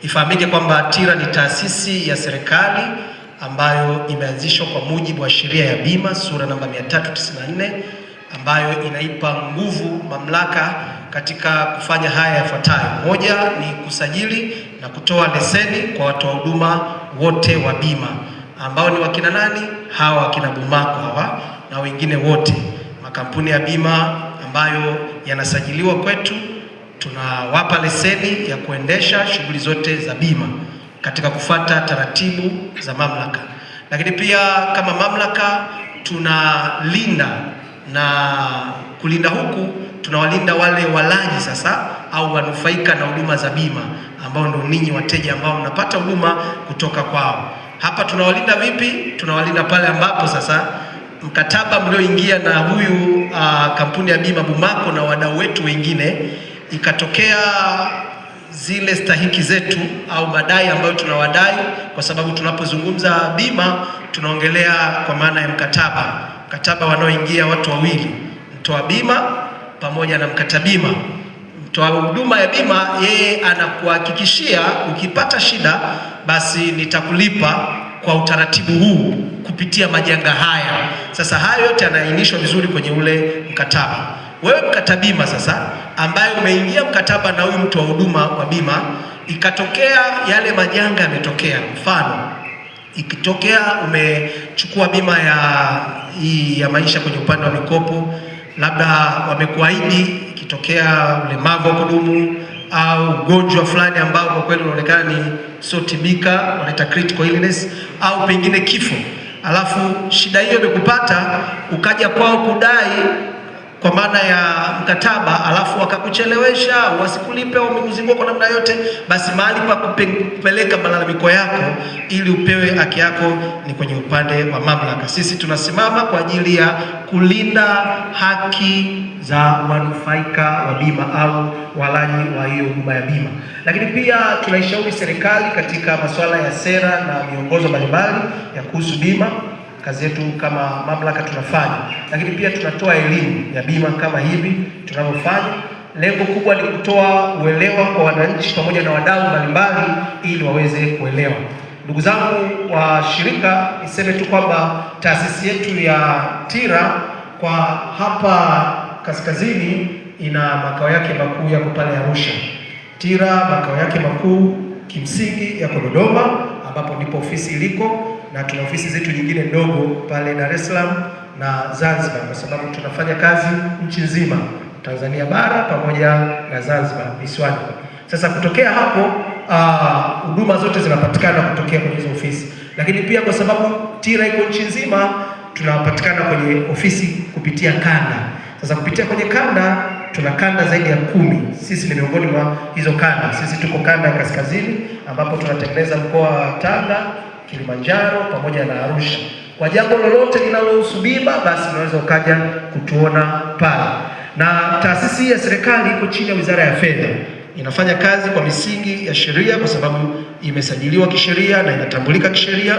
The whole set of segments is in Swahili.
Ifahamike kwamba TIRA ni taasisi ya serikali ambayo imeanzishwa kwa mujibu wa sheria ya bima sura namba 394 ambayo inaipa nguvu mamlaka katika kufanya haya yafuatayo. Moja ni kusajili na kutoa leseni kwa watoa huduma wote wa bima ambao ni wakina nani? Hawa wakina Bumaco hawa na wengine wote. Makampuni ya bima ambayo yanasajiliwa kwetu tunawapa leseni ya kuendesha shughuli zote za bima katika kufuata taratibu za mamlaka. Lakini pia kama mamlaka tunalinda, na kulinda huku tunawalinda wale walaji sasa au wanufaika na huduma za bima ambao ndio ninyi wateja ambao mnapata huduma kutoka kwao. Hapa tunawalinda vipi? Tunawalinda pale ambapo sasa mkataba mlioingia na huyu kampuni ya bima Bumaco na wadau wetu wengine, ikatokea zile stahiki zetu au madai ambayo tunawadai, kwa sababu tunapozungumza bima tunaongelea kwa maana ya mkataba wanaoingia watu wawili, mtoa bima pamoja na mkatabima. Mtoa huduma ya bima yeye anakuhakikishia ukipata shida basi nitakulipa kwa utaratibu huu kupitia majanga haya. Sasa hayo yote yanaainishwa vizuri kwenye ule mkataba. Wewe mkatabima sasa ambaye umeingia mkataba na huyu mtu wa huduma wa bima, ikatokea yale majanga yametokea, mfano ikitokea umechukua bima ya maisha kwenye upande wa mikopo, labda wamekuahidi ikitokea ulemavu wa kudumu au ugonjwa fulani ambao kwa kweli unaonekana ni sio tibika, wanaita critical illness, au pengine kifo, alafu shida hiyo imekupata ukaja kwao kudai kwa maana ya mkataba, alafu wakakuchelewesha, wasikulipe au wamekuzingua kwa namna yote, basi mahali pa kupeleka malalamiko yako ili upewe haki yako ni kwenye upande wa mamlaka. Sisi tunasimama kwa ajili ya kulinda haki za wanufaika wa bima au walaji wa hiyo huduma ya bima. Lakini pia tunaishauri serikali katika masuala ya sera na miongozo mbalimbali ya kuhusu bima. Kazi yetu kama mamlaka tunafanya, lakini pia tunatoa elimu ya bima kama hivi tunavyofanya. Lengo kubwa ni kutoa uelewa kwa wananchi pamoja na wadau mbalimbali ili waweze kuelewa. Ndugu zangu wa shirika, niseme tu kwamba taasisi yetu ya TIRA kwa hapa kaskazini ina makao yake makuu yako pale Arusha. TIRA makao yake makuu kimsingi yako Dodoma ambapo ndipo ofisi iliko, na tuna ofisi zetu nyingine ndogo pale Dar es Salaam na Zanzibar, kwa sababu tunafanya kazi nchi nzima, Tanzania bara pamoja na Zanzibar visiwani. Sasa kutokea hapo huduma zote zinapatikana kutokea kwenye hizo ofisi, lakini pia kwa sababu TIRA iko nchi nzima tunapatikana kwenye ofisi kupitia kanda. Sasa kupitia kwenye kanda tuna kanda zaidi ya 10. Sisi ni miongoni mwa hizo kanda. Sisi tuko kanda ya kaskazini ambapo tunatengeneza mkoa wa Tanga, Kilimanjaro pamoja na Arusha. Kwa jambo lolote linalohusu bima basi unaweza ukaja kutuona pale. Na taasisi ya serikali iko chini ya Wizara ya Fedha. Inafanya kazi kwa misingi ya sheria kwa sababu imesajiliwa kisheria na inatambulika kisheria.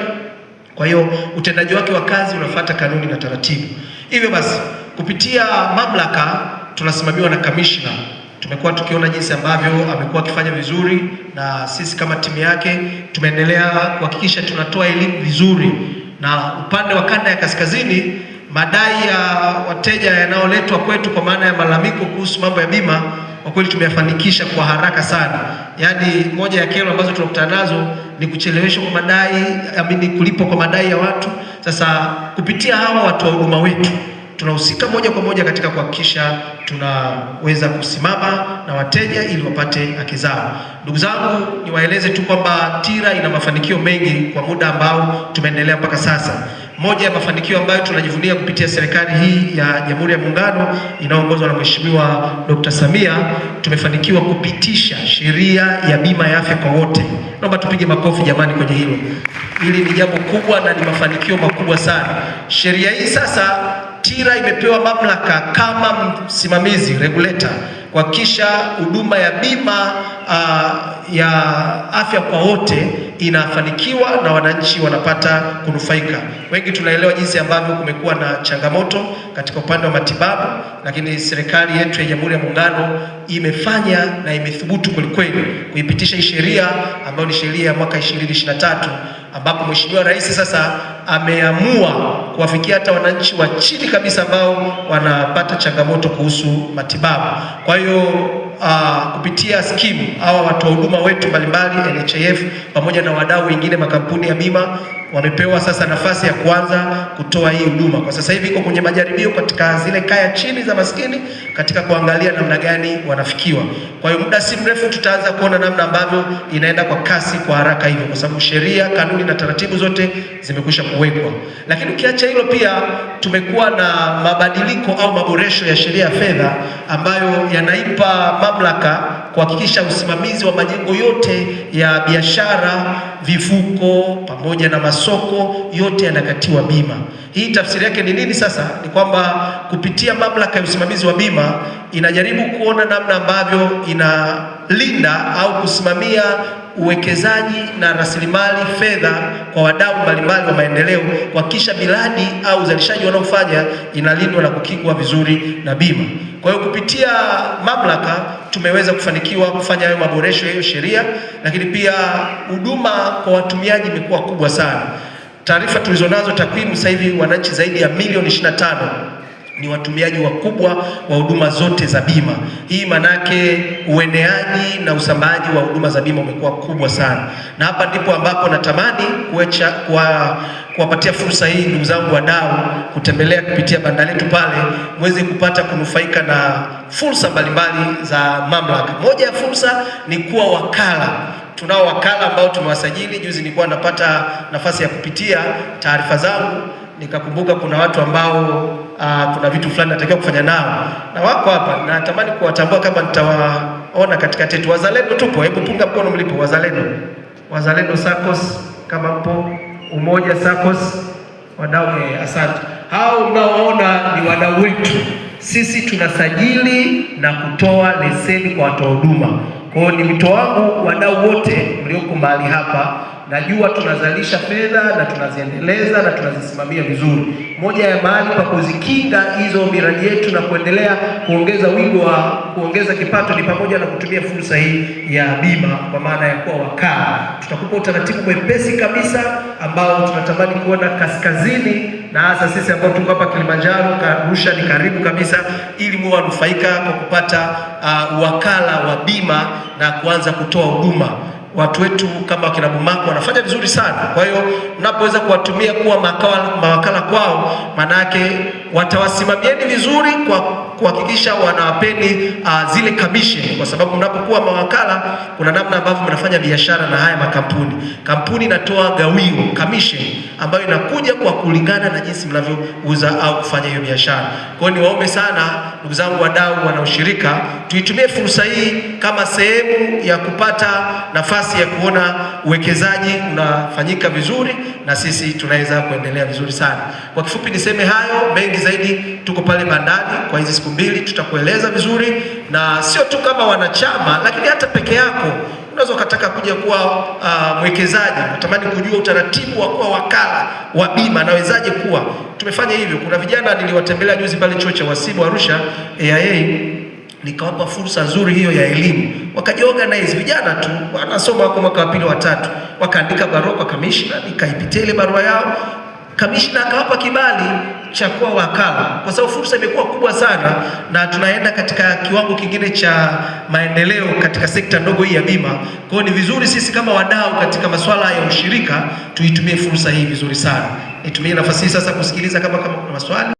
Kwa hiyo utendaji wake wa kazi unafuata kanuni na taratibu. Hivyo basi kupitia mamlaka tunasimamiwa na kamishna. Tumekuwa tukiona jinsi ambavyo amekuwa akifanya vizuri, na sisi kama timu yake tumeendelea kuhakikisha tunatoa elimu vizuri. Na upande wa kanda ya kaskazini, madai ya wateja yanayoletwa kwetu kwa maana ya malalamiko kuhusu mambo ya bima, kwa kweli tumeyafanikisha kwa haraka sana. Yaani moja ya kero ambazo tunakutana nazo ni kucheleweshwa kwa madai, kulipwa kwa madai ya watu. Sasa kupitia hawa watu wa huduma wetu tunahusika moja kwa moja katika kuhakikisha tunaweza kusimama na wateja ili wapate haki zao. Ndugu zangu, niwaeleze tu kwamba TIRA ina mafanikio mengi kwa muda ambao tumeendelea mpaka sasa. Moja ya mafanikio ambayo tunajivunia kupitia serikali hii ya Jamhuri ya Muungano inayoongozwa na Mheshimiwa Dr. Samia, tumefanikiwa kupitisha sheria ya bima ya afya kwa wote. Naomba tupige makofi jamani kwenye hilo. Hili ni jambo kubwa na ni mafanikio makubwa sana. Sheria hii sasa TIRA imepewa mamlaka kama msimamizi regulator kuhakikisha huduma ya bima ya afya kwa wote inafanikiwa na wananchi wanapata kunufaika. Wengi tunaelewa jinsi ambavyo kumekuwa na changamoto katika upande wa matibabu, lakini serikali yetu ya Jamhuri ya Muungano imefanya na imethubutu kwelikweli kuipitisha hii sheria ambayo ni sheria ya mwaka 2023, ambapo Mheshimiwa Rais sasa ameamua kuwafikia hata wananchi wa chini kabisa ambao wanapata changamoto kuhusu matibabu. Kwa hiyo kupitia skimu hawa watu wa huduma wetu mbalimbali NHIF pamoja na wadau wengine makampuni ya bima wamepewa sasa nafasi ya kuanza kutoa hii huduma. Kwa sasa hivi iko kwenye majaribio katika zile kaya chini za maskini katika kuangalia namna gani wanafikiwa. Kwa hiyo muda si mrefu tutaanza kuona namna ambavyo inaenda kwa kasi kwa haraka hivyo, kwa sababu sheria, kanuni na taratibu zote zimekwisha kuwekwa. Lakini ukiacha hilo, pia tumekuwa na mabadiliko au maboresho ya sheria ya fedha ambayo yanaipa mamlaka kuhakikisha usimamizi wa majengo yote ya biashara, vivuko pamoja na masoko yote yanakatiwa bima. Hii tafsiri yake ni nini sasa? Ni kwamba kupitia mamlaka ya usimamizi wa bima inajaribu kuona namna ambavyo inalinda au kusimamia uwekezaji na rasilimali fedha kwa wadau mbalimbali wa maendeleo, kuhakikisha miradi au uzalishaji wanaofanya inalindwa na kukingwa vizuri na bima. Kwa hiyo kupitia mamlaka tumeweza kufanikiwa kufanya hayo maboresho ya hiyo sheria, lakini pia huduma kwa watumiaji imekuwa kubwa sana. Taarifa tulizonazo, takwimu sasa hivi wananchi zaidi ya milioni 25 ni watumiaji wakubwa wa huduma zote za bima. Hii manake ueneaji na usambaaji wa huduma za bima umekuwa kubwa sana, na hapa ndipo ambapo natamani kuwapatia fursa hii ndugu zangu wadau kutembelea kupitia banda letu pale, mweze kupata kunufaika na fursa mbalimbali za mamlaka. Moja ya fursa ni kuwa wakala. Tunao wakala ambao tumewasajili. Juzi nilikuwa napata nafasi ya kupitia taarifa zangu, nikakumbuka kuna watu ambao kuna vitu fulani natakiwa kufanya nao na wako hapa, na natamani kuwatambua kama nitawaona katikati yetu. Wazalendo tupo, hebu punga mkono mlipo. Wazalendo SACCOS kama mpo, Umoja SACCOS, wadau, asante. Hao mnaoona ni wadau wetu. Sisi tunasajili na kutoa leseni kwa watoa huduma. Kwa hiyo ni wito wangu wadau wote mlioko mahali hapa, najua tunazalisha fedha na tunaziendeleza na tunazisimamia vizuri. Moja ya mahali pa kuzikinga hizo miradi yetu na kuendelea kuongeza wigo wa kuongeza kipato ni pamoja na kutumia fursa hii ya bima, kwa maana ya kuwa wakala. Tutakupa utaratibu mwepesi kabisa ambao tunatamani kuona kaskazini, na hasa sisi ambao tuko hapa Kilimanjaro, Arusha ni karibu kabisa, ili muwe wanufaika kwa kupata wakala wa bima na kuanza kutoa huduma. Watu wetu kama wakina Bumaku wanafanya vizuri sana. Kwa hiyo mnapoweza kuwatumia kuwa mawakala kwao, maana yake watawasimamieni vizuri kwa kuhakikisha wanawapeni zile commission, kwa sababu mnapokuwa mawakala kuna namna ambavyo mnafanya biashara na haya makampuni. Kampuni inatoa gawio, commission, ambayo inakuja kwa kulingana na jinsi mnavyouza au kufanya hiyo biashara. Kwa hiyo niwaombe sana ndugu zangu wadau wanaoshirika, tuitumie fursa hii kama sehemu ya kupata nafasi ya kuona uwekezaji unafanyika vizuri na sisi tunaweza kuendelea vizuri sana. Kwa kifupi niseme hayo, mengi zaidi tuko pale bandani kwa hizi siku mbili, tutakueleza vizuri, na sio tu kama wanachama, lakini hata peke yako unaweza ukataka kuja kuwa mwekezaji, natamani kujua utaratibu wa kuwa wakala wa bima, nawezaje kuwa. Tumefanya hivyo. Kuna vijana niliwatembelea juzi pale chuo cha wasibu Arusha AIA, nikawapa fursa nzuri hiyo ya elimu, wakajiorganize. Vijana tu wanasoma wako mwaka wa pili wa tatu, wakaandika barua kwa kamishna, nikaipitia ile barua yao, kamishna akawapa kibali cha kuwa wakala, kwa sababu fursa imekuwa kubwa sana na tunaenda katika kiwango kingine cha maendeleo katika sekta ndogo hii ya bima. Kwa hiyo ni vizuri sisi kama wadau katika masuala ya ushirika tuitumie fursa hii vizuri sana. Nitumie nafasi hii sasa kusikiliza kama kuna maswali.